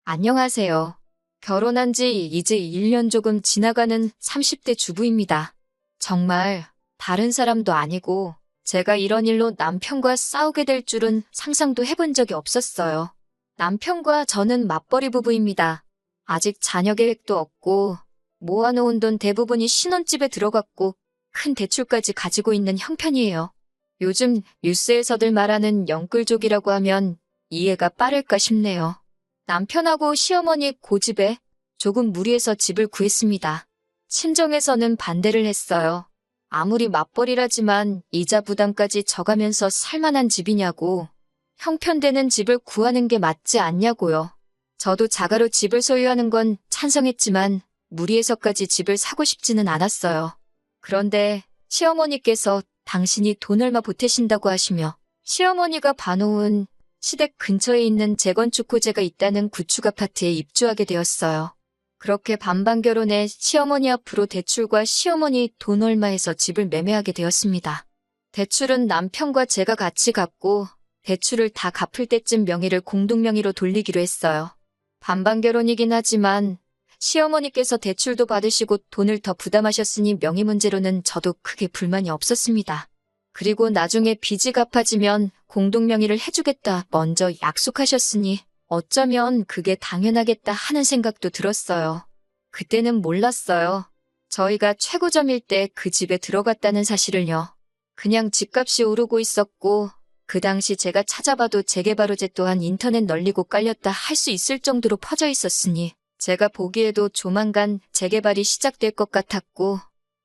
안녕하세요. 결혼한 지 이제 1년 조금 지나가는 30대 주부입니다. 정말 다른 사람도 아니고 제가 이런 일로 남편과 싸우게 될 줄은 상상도 해본 적이 없었어요. 남편과 저는 맞벌이 부부입니다. 아직 자녀 계획도 없고 모아놓은 돈 대부분이 신혼집에 들어갔고 큰 대출까지 가지고 있는 형편이에요. 요즘 뉴스에서들 말하는 영끌족이라고 하면 이해가 빠를까 싶네요. 남편하고 시어머니 고집에 조금 무리해서 집을 구했습니다. 친정에서는 반대를 했어요. 아무리 맞벌이라지만 이자 부담까지 져가면서 살만한 집이냐고, 형편되는 집을 구하는 게 맞지 않냐고요. 저도 자가로 집을 소유하는 건 찬성했지만 무리해서까지 집을 사고 싶지는 않았어요. 그런데 시어머니께서 당신이 돈 얼마 보태신다고 하시며 시어머니가 봐놓은 시댁 근처에 있는 재건축 호재가 있다는 구축 아파트에 입주하게 되었어요. 그렇게 반반 결혼해 시어머니 앞으로 대출과 시어머니 돈 얼마에서 집을 매매하게 되었습니다. 대출은 남편과 제가 같이 갚고 대출을 다 갚을 때쯤 명의를 공동명의로 돌리기로 했어요. 반반 결혼이긴 하지만 시어머니께서 대출도 받으시고 돈을 더 부담하셨으니 명의 문제로는 저도 크게 불만이 없었습니다. 그리고 나중에 빚이 갚아지면 공동명의를 해주겠다 먼저 약속하셨으니 어쩌면 그게 당연하겠다 하는 생각도 들었어요. 그때는 몰랐어요. 저희가 최고점일 때 그 집에 들어갔다는 사실을요. 그냥 집값이 오르고 있었고 그 당시 제가 찾아봐도 재개발호재 또한 인터넷 널리고 깔렸다 할 수 있을 정도로 퍼져 있었으니 제가 보기에도 조만간 재개발이 시작될 것 같았고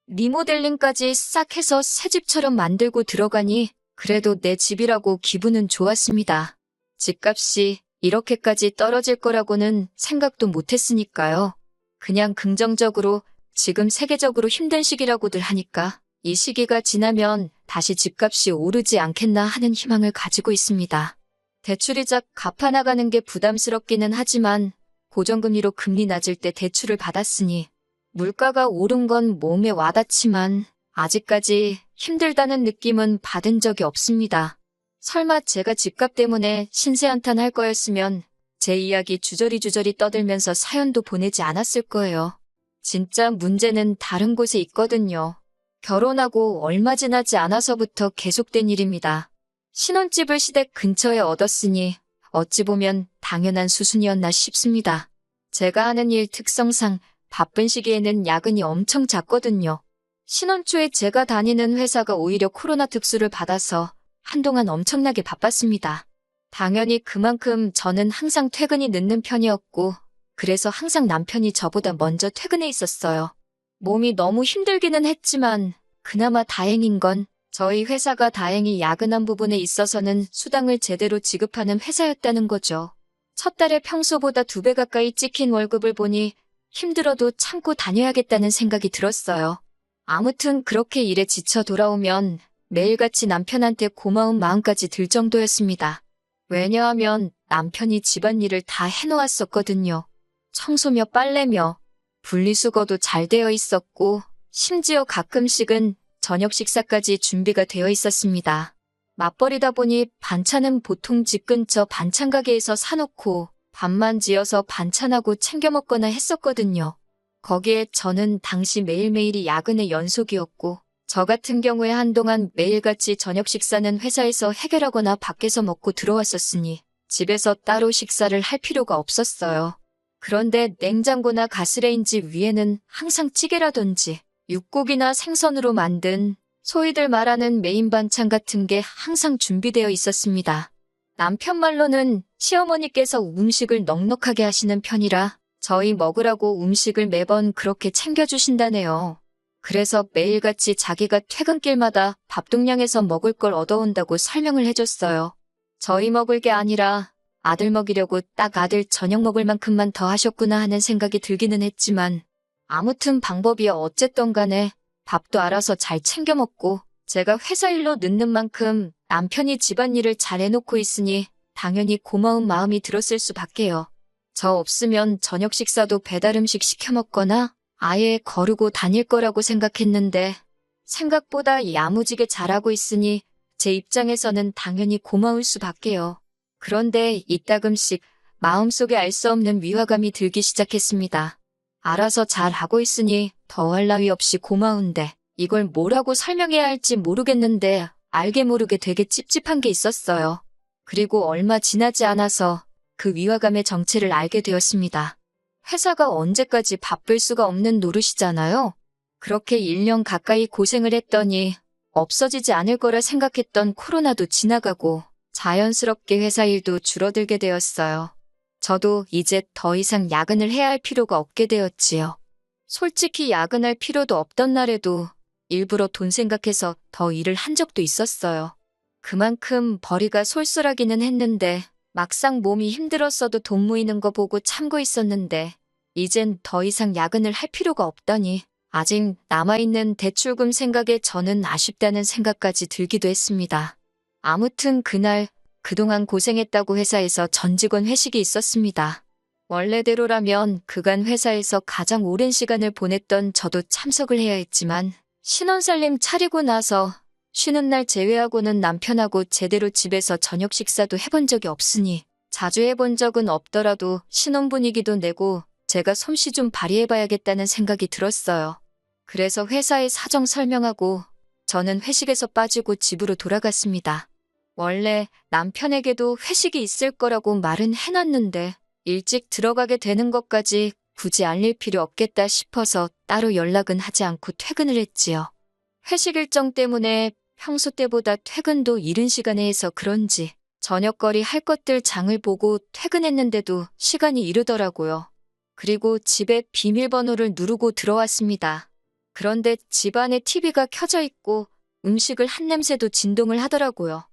리모델링까지 싹 해서 새 집처럼 만들고 들어가니 그래도 내 집이라고 기분은 좋았습니다. 집값이 이렇게까지 떨어질 거라고는 생각도 못했으니까요. 그냥 긍정적으로 지금 세계적으로 힘든 시기라고들 하니까 이 시기가 지나면 다시 집값이 오르지 않겠나 하는 희망을 가지고 있습니다. 대출이자 갚아나가는 게 부담스럽기는 하지만 고정금리로 금리 낮을 때 대출을 받았으니 물가가 오른 건 몸에 와닿지만 아직까지 힘들다는 느낌은 받은 적이 없습니다. 설마 제가 집값 때문에 신세한탄 할 거였으면 제 이야기 주저리 떠들면서 사연도 보내지 않았을 거예요. 진짜 문제는 다른 곳에 있거든요. 결혼하고 얼마 지나지 않아서부터 계속된 일입니다. 신혼집을 시댁 근처에 얻었으니 어찌 보면 당연한 수순이었나 싶습니다. 제가 하는 일 특성상 바쁜 시기에는 야근이 엄청 잦거든요. 신혼 초에 제가 다니는 회사가 오히려 코로나 특수를 받아서 한동안 엄청나게 바빴습니다. 당연히 그만큼 저는 항상 퇴근이 늦는 편이었고 그래서 항상 남편이 저보다 먼저 퇴근해 있었어요. 몸이 너무 힘들기는 했지만 그나마 다행인 건 저희 회사가 다행히 야근한 부분에 있어서는 수당을 제대로 지급하는 회사였다는 거죠. 첫 달에 평소보다 2배 가까이 찍힌 월급을 보니 힘들어도 참고 다녀야겠다는 생각이 들었어요. 아무튼 그렇게 일에 지쳐 돌아오면 매일같이 남편한테 고마운 마음까지 들 정도였습니다. 왜냐하면 남편이 집안일을 다 해놓았었거든요. 청소며 빨래며 분리수거도 잘 되어 있었고 심지어 가끔씩은 저녁 식사까지 준비가 되어 있었습니다. 맞벌이다 보니 반찬은 보통 집 근처 반찬 가게에서 사놓고 밥만 지어서 반찬하고 챙겨 먹거나 했었거든요. 거기에 저는 당시 매일매일이 야근의 연속이었고 저 같은 경우에 한동안 매일같이 저녁 식사는 회사에서 해결하거나 밖에서 먹고 들어왔었으니 집에서 따로 식사를 할 필요가 없었어요. 그런데 냉장고나 가스레인지 위에는 항상 찌개라든지 육고기나 생선으로 만든 소위들 말하는 메인 반찬 같은 게 항상 준비되어 있었습니다. 남편 말로는 시어머니께서 음식을 넉넉하게 하시는 편이라 저희 먹으라고 음식을 매번 그렇게 챙겨주신다네요. 그래서 매일같이 자기가 퇴근길마다 밥동량에서 먹을 걸 얻어온다고 설명을 해줬어요. 저희 먹을 게 아니라 아들 먹이려고 딱 아들 저녁 먹을 만큼만 더 하셨구나 하는 생각이 들기는 했지만 아무튼 방법이 어쨌든 간에 밥도 알아서 잘 챙겨 먹고 제가 회사 일로 늦는 만큼 남편이 집안일을 잘 해놓고 있으니 당연히 고마운 마음이 들었을 수밖에요. 저 없으면 저녁 식사도 배달 음식 시켜 먹거나 아예 거르고 다닐 거라고 생각했는데 생각보다 야무지게 잘하고 있으니 제 입장에서는 당연히 고마울 수밖에요. 그런데 이따금씩 마음속에 알 수 없는 위화감이 들기 시작했습니다. 알아서 잘 하고 있으니 더할 나위 없이 고마운데 이걸 뭐라고 설명해야 할지 모르겠는데 알게 모르게 되게 찝찝한 게 있었어요. 그리고 얼마 지나지 않아서 그 위화감의 정체를 알게 되었습니다. 회사가 언제까지 바쁠 수가 없는 노릇이잖아요. 그렇게 1년 가까이 고생을 했더니 없어지지 않을 거라 생각했던 코로나도 지나가고 자연스럽게 회사 일도 줄어들게 되었어요. 저도 이제 더 이상 야근을 해야 할 필요가 없게 되었지요. 솔직히 야근할 필요도 없던 날에도 일부러 돈 생각해서 더 일을 한 적도 있었어요. 그만큼 벌이가 쏠쏠하기는 했는데 막상 몸이 힘들었어도 돈 모이는 거 보고 참고 있었는데 이젠 더 이상 야근을 할 필요가 없다니 아직 남아있는 대출금 생각에 저는 아쉽다는 생각까지 들기도 했습니다. 아무튼 그날 그동안 고생했다고 회사에서 전 직원 회식이 있었습니다. 원래대로라면 그간 회사에서 가장 오랜 시간을 보냈던 저도 참석을 해야 했지만 신혼살림 차리고 나서 쉬는 날 제외하고는 남편하고 제대로 집에서 저녁 식사도 해본 적이 없으니 자주 해본 적은 없더라도 신혼 분위기도 내고 제가 솜씨 좀 발휘해봐야겠다는 생각이 들었어요. 그래서 회사에 사정 설명하고 저는 회식에서 빠지고 집으로 돌아갔습니다. 원래 남편에게도 회식이 있을 거라고 말은 해놨는데 일찍 들어가게 되는 것까지 굳이 알릴 필요 없겠다 싶어서 따로 연락은 하지 않고 퇴근을 했지요. 회식 일정 때문에 평소 때보다 퇴근도 이른 시간에 해서 그런지 저녁거리 할 것들 장을 보고 퇴근했는데도 시간이 이르더라고요. 그리고 집에 비밀번호를 누르고 들어왔습니다. 그런데 집안에 TV가 켜져 있고 음식을 한 냄새도 진동을 하더라고요.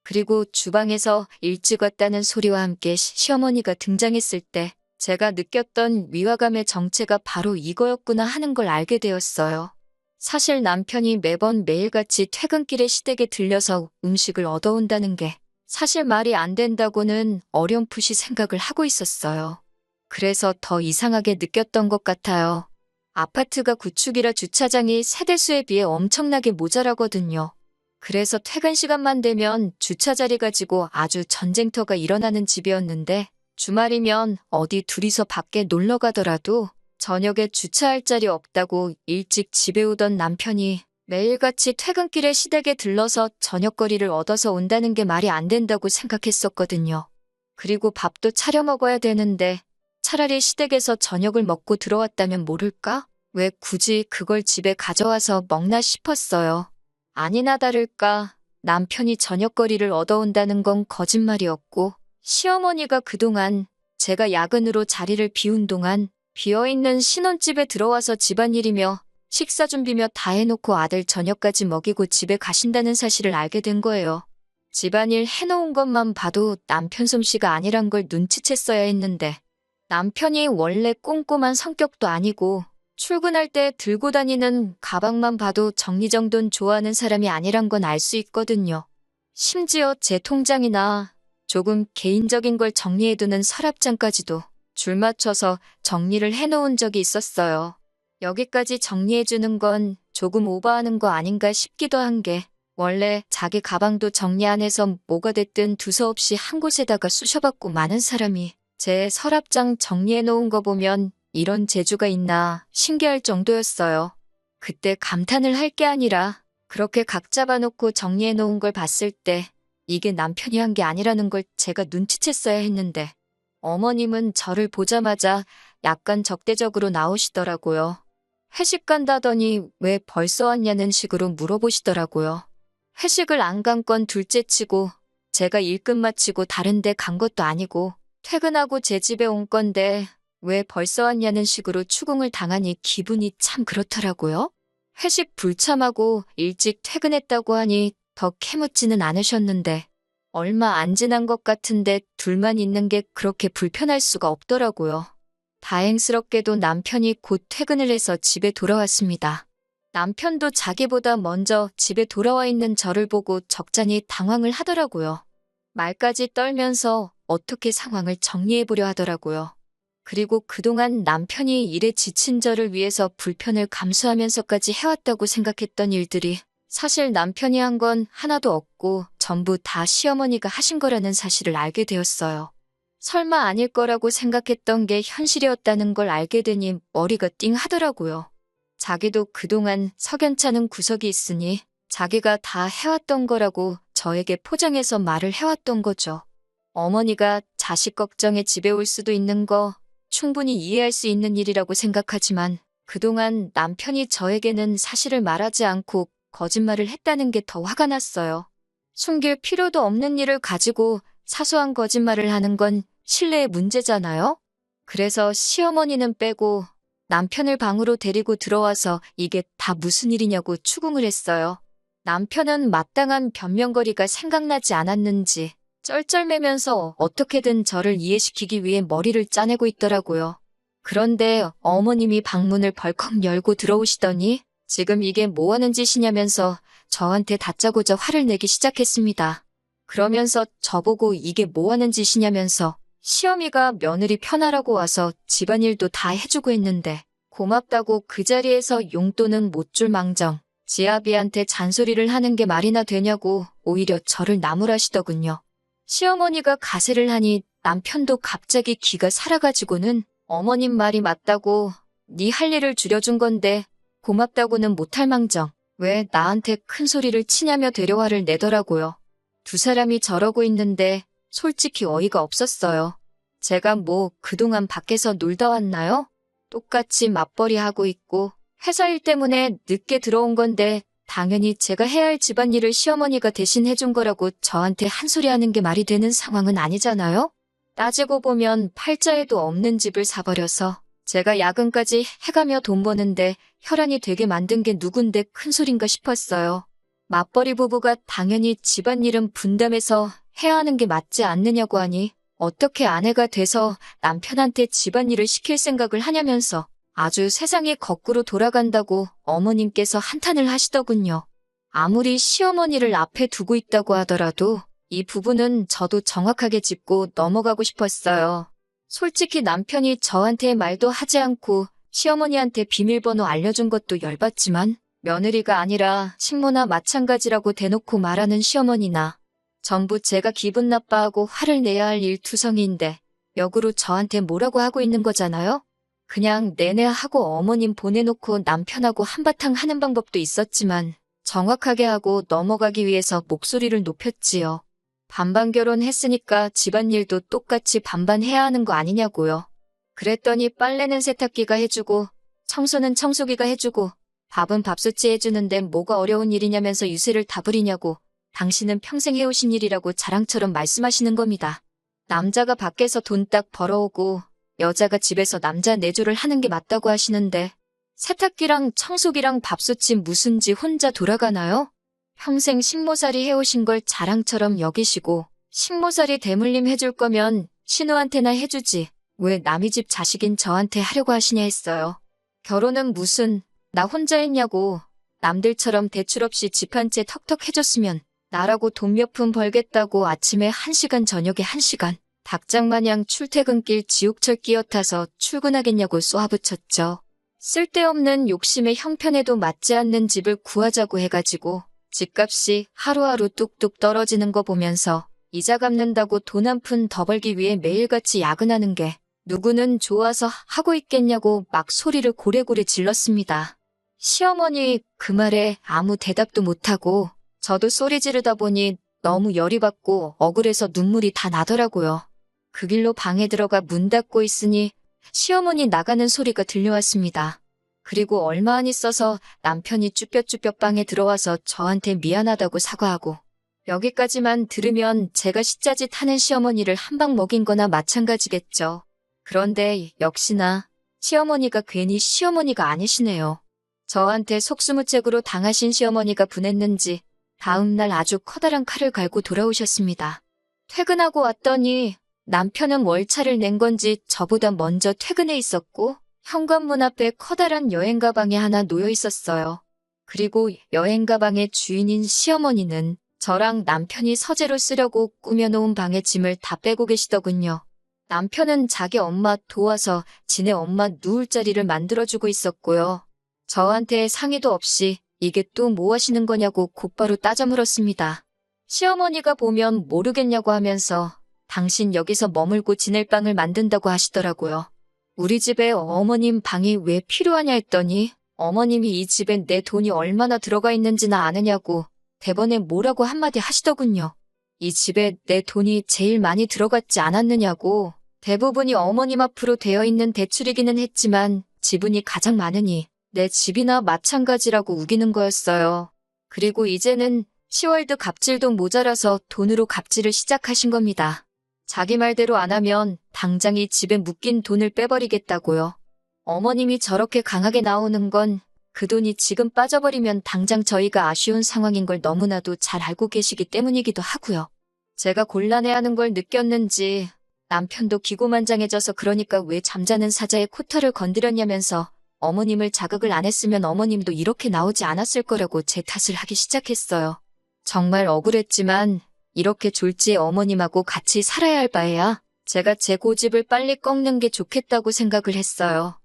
그리고 주방에서 일찍 왔다는 소리와 함께 시어머니가 등장했을 때 제가 느꼈던 위화감의 정체가 바로 이거였구나 하는 걸 알게 되었어요. 사실 남편이 매번 매일같이 퇴근길에 시댁에 들려서 음식을 얻어온다는 게 사실 말이 안 된다고는 어렴풋이 생각을 하고 있었어요. 그래서 더 이상하게 느꼈던 것 같아요. 아파트가 구축이라 주차장이 세대수에 비해 엄청나게 모자라거든요. 그래서 퇴근 시간만 되면 주차 자리 가지고 아주 전쟁터가 일어나는 집이었는데 주말이면 어디 둘이서 밖에 놀러 가더라도 저녁에 주차할 자리 없다고 일찍 집에 오던 남편이 매일같이 퇴근길에 시댁에 들러서 저녁거리를 얻어서 온다는 게 말이 안 된다고 생각했었거든요. 그리고 밥도 차려 먹어야 되는데 차라리 시댁에서 저녁을 먹고 들어왔다면 모를까? 왜 굳이 그걸 집에 가져와서 먹나 싶었어요. 아니나 다를까 남편이 저녁거리를 얻어온다는 건 거짓말이었고 시어머니가 그동안 제가 야근으로 자리를 비운 동안 비어있는 신혼집에 들어와서 집안일이며 식사 준비며 다 해놓고 아들 저녁까지 먹이고 집에 가신다는 사실을 알게 된 거예요. 집안일 해놓은 것만 봐도 남편 솜씨가 아니란 걸 눈치챘어야 했는데 남편이 원래 꼼꼼한 성격도 아니고 출근할 때 들고 다니는 가방만 봐도 정리정돈 좋아하는 사람이 아니란 건 알 수 있거든요. 심지어 제 통장이나 조금 개인적인 걸 정리해두는 서랍장까지도 줄 맞춰서 정리를 해놓은 적이 있었어요. 여기까지 정리해주는 건 조금 오버하는 거 아닌가 싶기도 한 게 원래 자기 가방도 정리 안 해서 뭐가 됐든 두서없이 한 곳에다가 쑤셔박고 많은 사람이 제 서랍장 정리해놓은 거 보면 이런 재주가 있나 신기할 정도였어요. 그때 감탄을 할 게 아니라 그렇게 각 잡아놓고 정리해놓은 걸 봤을 때 이게 남편이 한 게 아니라는 걸 제가 눈치챘어야 했는데 어머님은 저를 보자마자 약간 적대적으로 나오시더라고요. 회식 간다더니 왜 벌써 왔냐는 식으로 물어보시더라고요. 회식을 안 간 건 둘째치고 제가 일 끝마치고 다른 데 간 것도 아니고 퇴근하고 제 집에 온 건데 왜 벌써 왔냐는 식으로 추궁을 당하니 기분이 참 그렇더라고요. 회식 불참하고 일찍 퇴근했다고 하니 더 캐묻지는 않으셨는데 얼마 안 지난 것 같은데 둘만 있는 게 그렇게 불편할 수가 없더라고요. 다행스럽게도 남편이 곧 퇴근을 해서 집에 돌아왔습니다. 남편도 자기보다 먼저 집에 돌아와 있는 저를 보고 적잖이 당황을 하더라고요. 말까지 떨면서 어떻게 상황을 정리해보려 하더라고요. 그리고 그동안 남편이 일에 지친 저를 위해서 불편을 감수하면서까지 해왔다고 생각했던 일들이 사실 남편이 한 건 하나도 없고 전부 다 시어머니가 하신 거라는 사실을 알게 되었어요. 설마 아닐 거라고 생각했던 게 현실이었다는 걸 알게 되니 머리가 띵 하더라고요. 자기도 그동안 석연찮은 구석이 있으니 자기가 다 해왔던 거라고 저에게 포장해서 말을 해왔던 거죠. 어머니가 자식 걱정에 집에 올 수도 있는 거 충분히 이해할 수 있는 일이라고 생각하지만 그동안 남편이 저에게는 사실을 말하지 않고 거짓말을 했다는 게 더 화가 났어요. 숨길 필요도 없는 일을 가지고 사소한 거짓말을 하는 건 신뢰의 문제잖아요? 그래서 시어머니는 빼고 남편을 방으로 데리고 들어와서 이게 다 무슨 일이냐고 추궁을 했어요. 남편은 마땅한 변명거리가 생각나지 않았는지 쩔쩔매면서 어떻게든 저를 이해시키기 위해 머리를 짜내고 있더라고요. 그런데 어머님이 방문을 벌컥 열고 들어오시더니 지금 이게 뭐 하는 짓이냐면서 저한테 다짜고짜 화를 내기 시작했습니다. 그러면서 저보고 이게 뭐 하는 짓이냐면서 시어미가 며느리 편하라고 와서 집안일도 다 해주고 있는데 고맙다고 그 자리에서 용돈은 못 줄 망정 지아비한테 잔소리를 하는 게 말이나 되냐고 오히려 저를 나무라시더군요. 시어머니가 가세를 하니 남편도 갑자기 기가 살아가지고는 어머님 말이 맞다고 네 할 일을 줄여준 건데 고맙다고는 못할 망정 왜 나한테 큰 소리를 치냐며 대려화를 내더라고요. 두 사람이 저러고 있는데 솔직히 어이가 없었어요. 제가 뭐 그동안 밖에서 놀다 왔나요? 똑같이 맞벌이 하고 있고 회사 일 때문에 늦게 들어온 건데 당연히 제가 해야 할 집안일을 시어머니가 대신 해준 거라고 저한테 한 소리 하는 게 말이 되는 상황은 아니잖아요? 따지고 보면 팔자에도 없는 집을 사버려서 제가 야근까지 해가며 돈 버는데 혈안이 되게 만든 게 누군데 큰 소린가 싶었어요. 맞벌이 부부가 당연히 집안일은 분담해서 해야 하는 게 맞지 않느냐고 하니 어떻게 아내가 돼서 남편한테 집안일을 시킬 생각을 하냐면서 아주 세상이 거꾸로 돌아간다고 어머님께서 한탄을 하시더군요. 아무리 시어머니를 앞에 두고 있다고 하더라도 이 부분은 저도 정확하게 짚고 넘어가고 싶었어요. 솔직히 남편이 저한테 말도 하지 않고 시어머니한테 비밀번호 알려준 것도 열받지만 며느리가 아니라 식모나 마찬가지라고 대놓고 말하는 시어머니나 전부 제가 기분 나빠하고 화를 내야 할 일투성이인데 역으로 저한테 뭐라고 하고 있는 거잖아요? 그냥 내내 하고 어머님 보내놓고 남편하고 한바탕 하는 방법도 있었지만 정확하게 하고 넘어가기 위해서 목소리를 높였지요. 반반 결혼했으니까 집안일도 똑같이 반반 해야 하는 거 아니냐고요. 그랬더니 빨래는 세탁기가 해주고 청소는 청소기가 해주고 밥은 밥솥이 해주는데 뭐가 어려운 일이냐면서 유세를 다 부리냐고 당신은 평생 해오신 일이라고 자랑처럼 말씀하시는 겁니다. 남자가 밖에서 돈 딱 벌어오고 여자가 집에서 남자 내조를 하는 게 맞다고 하시는데 세탁기랑 청소기랑 밥솥이 무슨 지 혼자 돌아가나요? 평생 식모살이 해오신 걸 자랑처럼 여기시고 식모살이 대물림 해줄 거면 신우한테나 해주지 왜 남의 집 자식인 저한테 하려고 하시냐 했어요. 결혼은 무슨 나 혼자 했냐고 남들처럼 대출 없이 집 한 채 턱턱 해줬으면 나라고 돈 몇 푼 벌겠다고 아침에 1시간 저녁에 1시간 닭장마냥 출퇴근길 지옥철 끼어 타서 출근하겠냐고 쏘아붙였죠. 쓸데없는 욕심에 형편에도 맞지 않는 집을 구하자고 해가지고 집값이 하루하루 뚝뚝 떨어지는 거 보면서 이자 갚는다고 돈 한 푼 더 벌기 위해 매일같이 야근하는 게 누구는 좋아서 하고 있겠냐고 막 소리를 고래고래 질렀습니다. 시어머니 그 말에 아무 대답도 못하고 저도 소리 지르다 보니 너무 열이 받고 억울해서 눈물이 다 나더라고요. 그 길로 방에 들어가 문 닫고 있으니 시어머니 나가는 소리가 들려왔습니다. 그리고 얼마 안 있어서 남편이 쭈뼛쭈뼛 방에 들어와서 저한테 미안하다고 사과하고 여기까지만 들으면 제가 시짜짓 하는 시어머니를 한 방 먹인 거나 마찬가지겠죠. 그런데 역시나 시어머니가 괜히 시어머니가 아니시네요. 저한테 속수무책으로 당하신 시어머니가 분했는지 다음날 아주 커다란 칼을 갈고 돌아오셨습니다. 퇴근하고 왔더니 남편은 월차를 낸 건지 저보다 먼저 퇴근해 있었고 현관문 앞에 커다란 여행 가방이 하나 놓여 있었어요. 그리고 여행 가방의 주인인 시어머니는 저랑 남편이 서재로 쓰려고 꾸며놓은 방에 짐을 다 빼고 계시더군요. 남편은 자기 엄마 도와서 지네 엄마 누울 자리를 만들어주고 있었고요. 저한테 상의도 없이 이게 또 뭐 하시는 거냐고 곧바로 따져 물었습니다. 시어머니가 보면 모르겠냐고 하면서 당신 여기서 머물고 지낼 방을 만든다고 하시더라고요. 우리 집에 어머님 방이 왜 필요하냐 했더니 어머님이 이 집에 내 돈이 얼마나 들어가 있는지나 아느냐고 대번에 뭐라고 한마디 하시더군요. 이 집에 내 돈이 제일 많이 들어갔지 않았느냐고. 대부분이 어머님 앞으로 되어 있는 대출이기는 했지만 지분이 가장 많으니 내 집이나 마찬가지라고 우기는 거였어요. 그리고 이제는 10월드 갑질도 모자라서 돈으로 갑질을 시작하신 겁니다. 자기 말대로 안 하면 당장 이 집에 묶인 돈을 빼버리겠다고요. 어머님이 저렇게 강하게 나오는 건 그 돈이 지금 빠져버리면 당장 저희가 아쉬운 상황인 걸 너무나도 잘 알고 계시기 때문이기도 하고요. 제가 곤란해하는 걸 느꼈는지 남편도 기고만장해져서 그러니까 왜 잠자는 사자의 코털을 건드렸냐면서 어머님을 자극을 안 했으면 어머님도 이렇게 나오지 않았을 거라고 제 탓을 하기 시작했어요. 정말 억울했지만 이렇게 졸지에 어머님하고 같이 살아야 할 바에야 제가 제 고집을 빨리 꺾는 게 좋겠다고 생각을 했어요.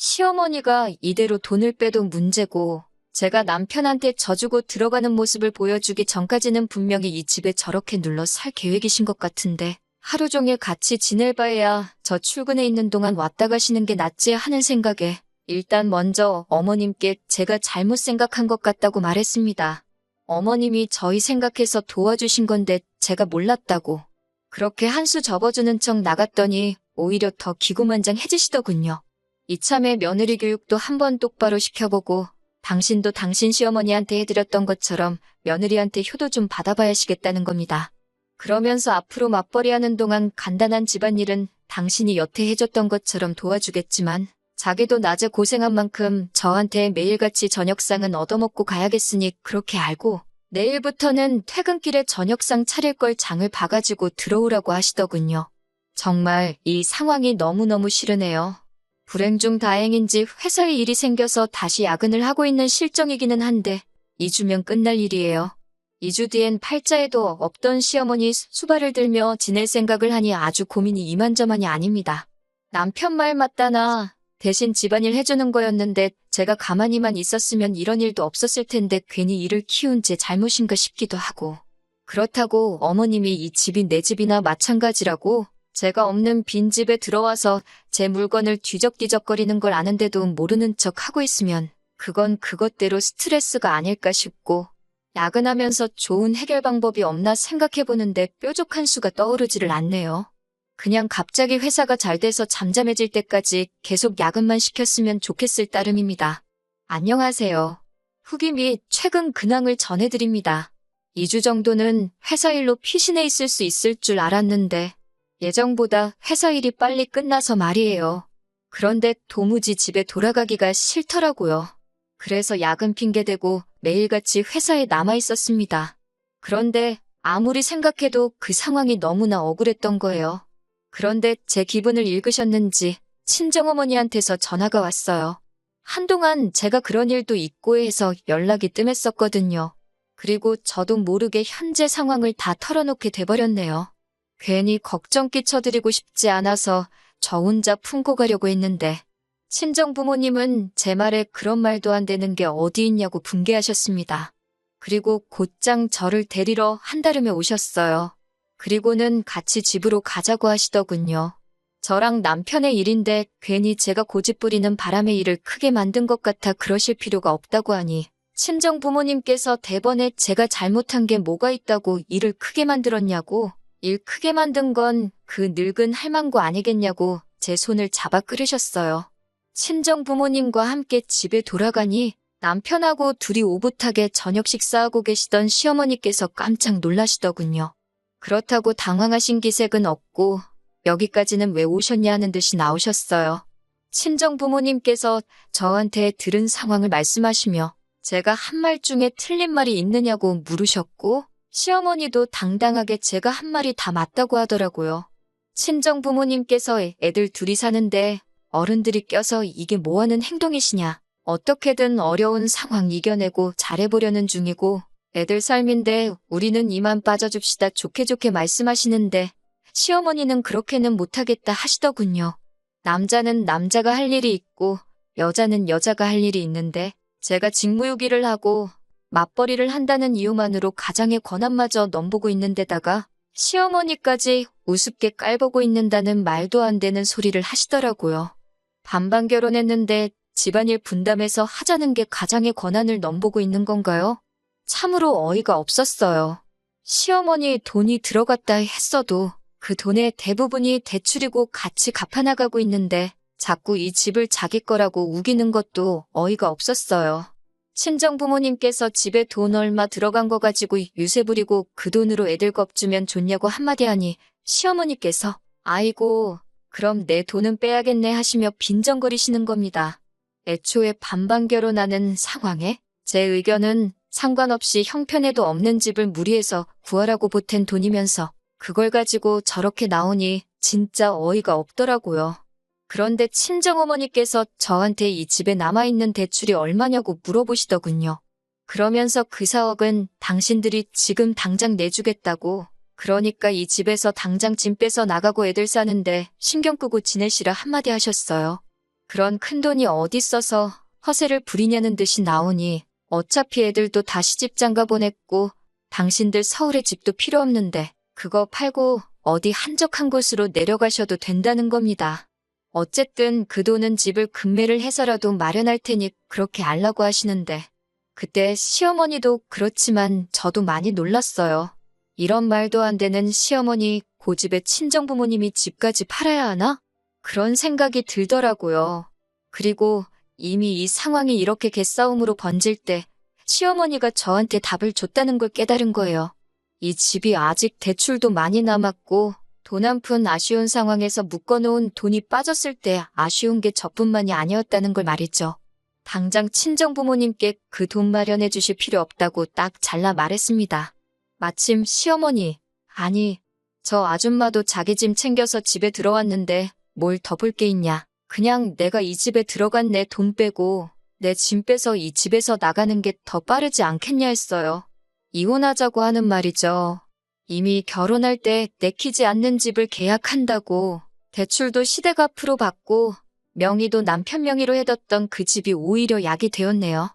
시어머니가 이대로 돈을 빼도 문제고 제가 남편한테 져주고 들어가는 모습을 보여주기 전까지는 분명히 이 집에 저렇게 눌러 살 계획이신 것 같은데 하루 종일 같이 지낼 바에야 저 출근해 있는 동안 왔다 가시는 게 낫지 하는 생각에 일단 먼저 어머님께 제가 잘못 생각한 것 같다고 말했습니다. 어머님이 저희 생각해서 도와주신 건데 제가 몰랐다고. 그렇게 한 수 접어주는 척 나갔더니 오히려 더 기고만장해지시더군요. 이참에 며느리 교육도 한번 똑바로 시켜보고 당신도 당신 시어머니한테 해드렸던 것처럼 며느리한테 효도 좀 받아봐야시겠다는 겁니다. 그러면서 앞으로 맞벌이하는 동안 간단한 집안일은 당신이 여태 해줬던 것처럼 도와주겠지만 자기도 낮에 고생한 만큼 저한테 매일같이 저녁상은 얻어먹고 가야겠으니 그렇게 알고 내일부터는 퇴근길에 저녁상 차릴 걸 장을 봐가지고 들어오라고 하시더군요. 정말 이 상황이 너무너무 싫으네요. 불행 중 다행인지 회사에 일이 생겨서 다시 야근을 하고 있는 실정이기는 한데 2주면 끝날 일이에요. 2주 뒤엔 팔자에도 없던 시어머니 수발을 들며 지낼 생각을 하니 아주 고민이 이만저만이 아닙니다. 남편 말 맞다나 대신 집안일 해주는 거였는데 제가 가만히만 있었으면 이런 일도 없었을 텐데 괜히 일을 키운 제 잘못인가 싶기도 하고. 그렇다고 어머님이 이 집이 내 집이나 마찬가지라고 제가 없는 빈집에 들어와서 제 물건을 뒤적뒤적거리는 걸 아는데도 모르는 척 하고 있으면 그건 그것대로 스트레스가 아닐까 싶고 야근하면서 좋은 해결 방법이 없나 생각해보는데 뾰족한 수가 떠오르지를 않네요. 그냥 갑자기 회사가 잘 돼서 잠잠해질 때까지 계속 야근만 시켰으면 좋겠을 따름입니다. 안녕하세요. 후기 및 최근 근황을 전해드립니다. 2주 정도는 회사 일로 피신해 있을 수 있을 줄 알았는데 예정보다 회사 일이 빨리 끝나서 말이에요. 그런데 도무지 집에 돌아가기가 싫더라고요. 그래서 야근 핑계대고 매일같이 회사에 남아 있었습니다. 그런데 아무리 생각해도 그 상황이 너무나 억울했던 거예요. 그런데 제 기분을 읽으셨는지 친정어머니한테서 전화가 왔어요. 한동안 제가 그런 일도 있고 해서 연락이 뜸했었거든요. 그리고 저도 모르게 현재 상황을 다 털어놓게 돼버렸네요. 괜히 걱정 끼쳐드리고 싶지 않아서 저 혼자 품고 가려고 했는데 친정 부모님은 제 말에 그런 말도 안 되는 게 어디 있냐고 분개하셨습니다. 그리고 곧장 저를 데리러 한달음에 오셨어요. 그리고는 같이 집으로 가자고 하시더군요. 저랑 남편의 일인데 괜히 제가 고집부리는 바람의 일을 크게 만든 것 같아 그러실 필요가 없다고 하니 친정 부모님께서 대번에 제가 잘못한 게 뭐가 있다고 일을 크게 만들었냐고 일 크게 만든 건 그 늙은 할망구 아니겠냐고 제 손을 잡아 끌으셨어요. 친정 부모님과 함께 집에 돌아가니 남편하고 둘이 오붓하게 저녁 식사하고 계시던 시어머니께서 깜짝 놀라시더군요. 그렇다고 당황하신 기색은 없고 여기까지는 왜 오셨냐 하는 듯이 나오셨어요. 친정 부모님께서 저한테 들은 상황을 말씀하시며 제가 한 말 중에 틀린 말이 있느냐고 물으셨고 시어머니도 당당하게 제가 한 말이 다 맞다고 하더라고요. 친정 부모님께서 애들 둘이 사는데 어른들이 껴서 이게 뭐하는 행동이시냐. 어떻게든 어려운 상황 이겨내고 잘해보려는 중이고 애들 삶인데 우리는 이만 빠져줍시다 좋게 좋게 말씀하시는데 시어머니는 그렇게는 못하겠다 하시더군요. 남자는 남자가 할 일이 있고 여자는 여자가 할 일이 있는데 제가 직무유기를 하고 맞벌이를 한다는 이유만으로 가장의 권한마저 넘보고 있는 데다가 시어머니까지 우습게 깔보고 있는다는 말도 안 되는 소리를 하시더라고요. 반반 결혼했는데 집안일 분담해서 하자는 게 가장의 권한을 넘보고 있는 건가요? 참으로 어이가 없었어요. 시어머니 돈이 들어갔다 했어도 그 돈의 대부분이 대출이고 같이 갚아나가고 있는데 자꾸 이 집을 자기 거라고 우기는 것도 어이가 없었어요. 친정부모님께서 집에 돈 얼마 들어간 거 가지고 유세 부리고 그 돈으로 애들 겁주면 좋냐고 한마디 하니 시어머니께서 아이고 그럼 내 돈은 빼야겠네 하시며 빈정거리시는 겁니다. 애초에 반반 결혼하는 상황에 제 의견은 상관없이 형편에도 없는 집을 무리해서 구하라고 보탠 돈이면서 그걸 가지고 저렇게 나오니 진짜 어이가 없더라고요. 그런데 친정어머니께서 저한테 이 집에 남아있는 대출이 얼마냐고 물어보시더군요. 그러면서 그 4억은 당신들이 지금 당장 내주겠다고, 그러니까 이 집에서 당장 짐 빼서 나가고 애들 사는데 신경 끄고 지내시라 한마디 하셨어요. 그런 큰돈이 어딨어서 허세를 부리냐는 듯이 나오니 어차피 애들도 다 시집 장가 보냈고 당신들 서울에 집도 필요 없는데 그거 팔고 어디 한적한 곳으로 내려가셔도 된다는 겁니다. 어쨌든 그 돈은 집을 급매를 해서라도 마련할 테니 그렇게 알라고 하시는데 그때 시어머니도 그렇지만 저도 많이 놀랐어요. 이런 말도 안 되는 시어머니 고집에 친정부모님이 집까지 팔아야 하나? 그런 생각이 들더라고요. 그리고 이미 이 상황이 이렇게 개싸움으로 번질 때 시어머니가 저한테 답을 줬다는 걸 깨달은 거예요. 이 집이 아직 대출도 많이 남았고 돈 한 푼 아쉬운 상황에서 묶어놓은 돈이 빠졌을 때 아쉬운 게 저뿐만이 아니었다는 걸 말이죠. 당장 친정부모님께 그 돈 마련해 주실 필요 없다고 딱 잘라 말했습니다. 마침 시어머니, 아니, 저 아줌마도 자기 짐 챙겨서 집에 들어왔는데 뭘 더 볼 게 있냐. 그냥 내가 이 집에 들어간 내 돈 빼고 내 짐 빼서 이 집에서 나가는 게 더 빠르지 않겠냐 했어요. 이혼하자고 하는 말이죠. 이미 결혼할 때 내키지 않는 집을 계약한다고 대출도 시댁 앞으로 받고 명의도 남편 명의로 해뒀던 그 집이 오히려 약이 되었네요.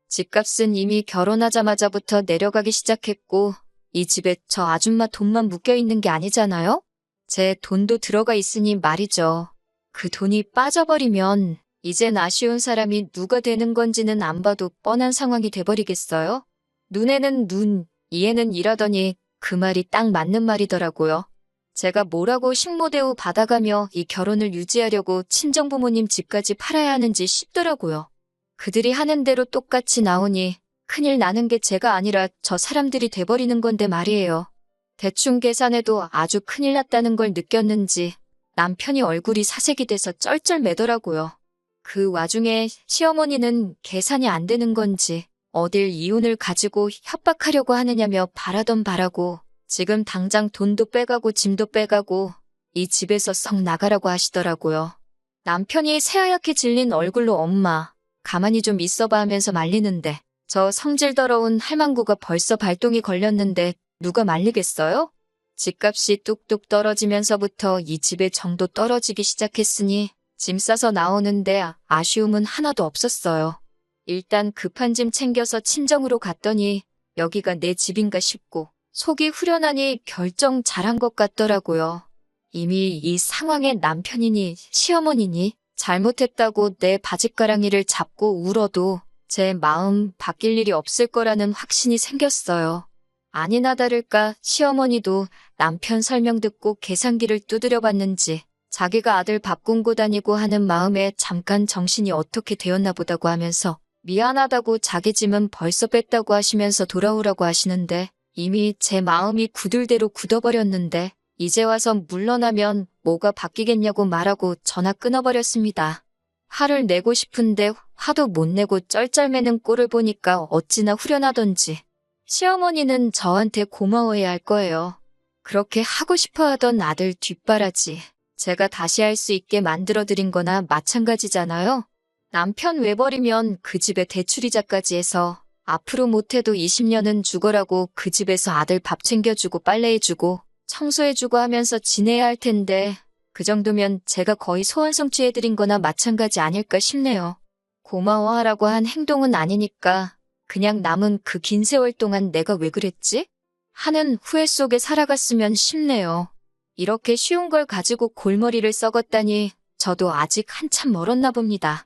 집값은 이미 결혼하자마자부터 내려가기 시작했고 이 집에 저 아줌마 돈만 묶여있는 게 아니잖아요? 제 돈도 들어가 있으니 말이죠. 그 돈이 빠져버리면 이젠 아쉬운 사람이 누가 되는 건지는 안 봐도 뻔한 상황이 돼버리겠어요? 눈에는 눈, 이에는 이라더니 그 말이 딱 맞는 말이더라고요. 제가 뭐라고 식모대우 받아가며 이 결혼을 유지하려고 친정부모님 집까지 팔아야 하는지 싶더라고요. 그들이 하는 대로 똑같이 나오니 큰일 나는 게 제가 아니라 저 사람들이 돼버리는 건데 말이에요. 대충 계산해도 아주 큰일 났다는 걸 느꼈는지 남편이 얼굴이 사색이 돼서 쩔쩔매더라고요. 그 와중에 시어머니는 계산이 안 되는 건지 어딜 이혼을 가지고 협박하려고 하느냐며 바라던 바라고 지금 당장 돈도 빼가고 짐도 빼가고 이 집에서 썩 나가라고 하시더라고요. 남편이 새하얗게 질린 얼굴로 엄마, 가만히 좀 있어봐 하면서 말리는데 저 성질 더러운 할망구가 벌써 발동이 걸렸는데 누가 말리겠어요? 집값이 뚝뚝 떨어지면서부터 이 집의 정도 떨어지기 시작했으니 짐 싸서 나오는데 아쉬움은 하나도 없었어요. 일단 급한 짐 챙겨서 친정으로 갔더니 여기가 내 집인가 싶고 속이 후련하니 결정 잘한 것 같더라고요. 이미 이 상황에 남편이니 시어머니니 잘못했다고 내 바짓가랑이를 잡고 울어도 제 마음 바뀔 일이 없을 거라는 확신이 생겼어요. 아니나 다를까 시어머니도 남편 설명 듣고 계산기를 두드려 봤는지 자기가 아들 밥 굶고 다니고 하는 마음에 잠깐 정신이 어떻게 되었나 보다고 하면서 미안하다고 자기 짐은 벌써 뺐다고 하시면서 돌아오라고 하시는데 이미 제 마음이 굳을대로 굳어버렸는데 이제 와서 물러나면 뭐가 바뀌겠냐고 말하고 전화 끊어버렸습니다. 화를 내고 싶은데 화도 못 내고 쩔쩔매는 꼴을 보니까 어찌나 후련하던지. 시어머니는 저한테 고마워해야 할 거예요. 그렇게 하고 싶어 하던 아들 뒷바라지 제가 다시 할 수 있게 만들어드린 거나 마찬가지잖아요. 남편 외버리면 그 집에 대출이자까지 해서 앞으로 못해도 20년은 죽어라고 그 집에서 아들 밥 챙겨주고 빨래해주고 청소해주고 하면서 지내야 할 텐데 그 정도면 제가 거의 소원 성취해드린 거나 마찬가지 아닐까 싶네요. 고마워하라고 한 행동은 아니니까 그냥 남은 그 긴 세월 동안 내가 왜 그랬지? 하는 후회 속에 살아갔으면 싶네요. 이렇게 쉬운 걸 가지고 골머리를 썩었다니 저도 아직 한참 멀었나 봅니다.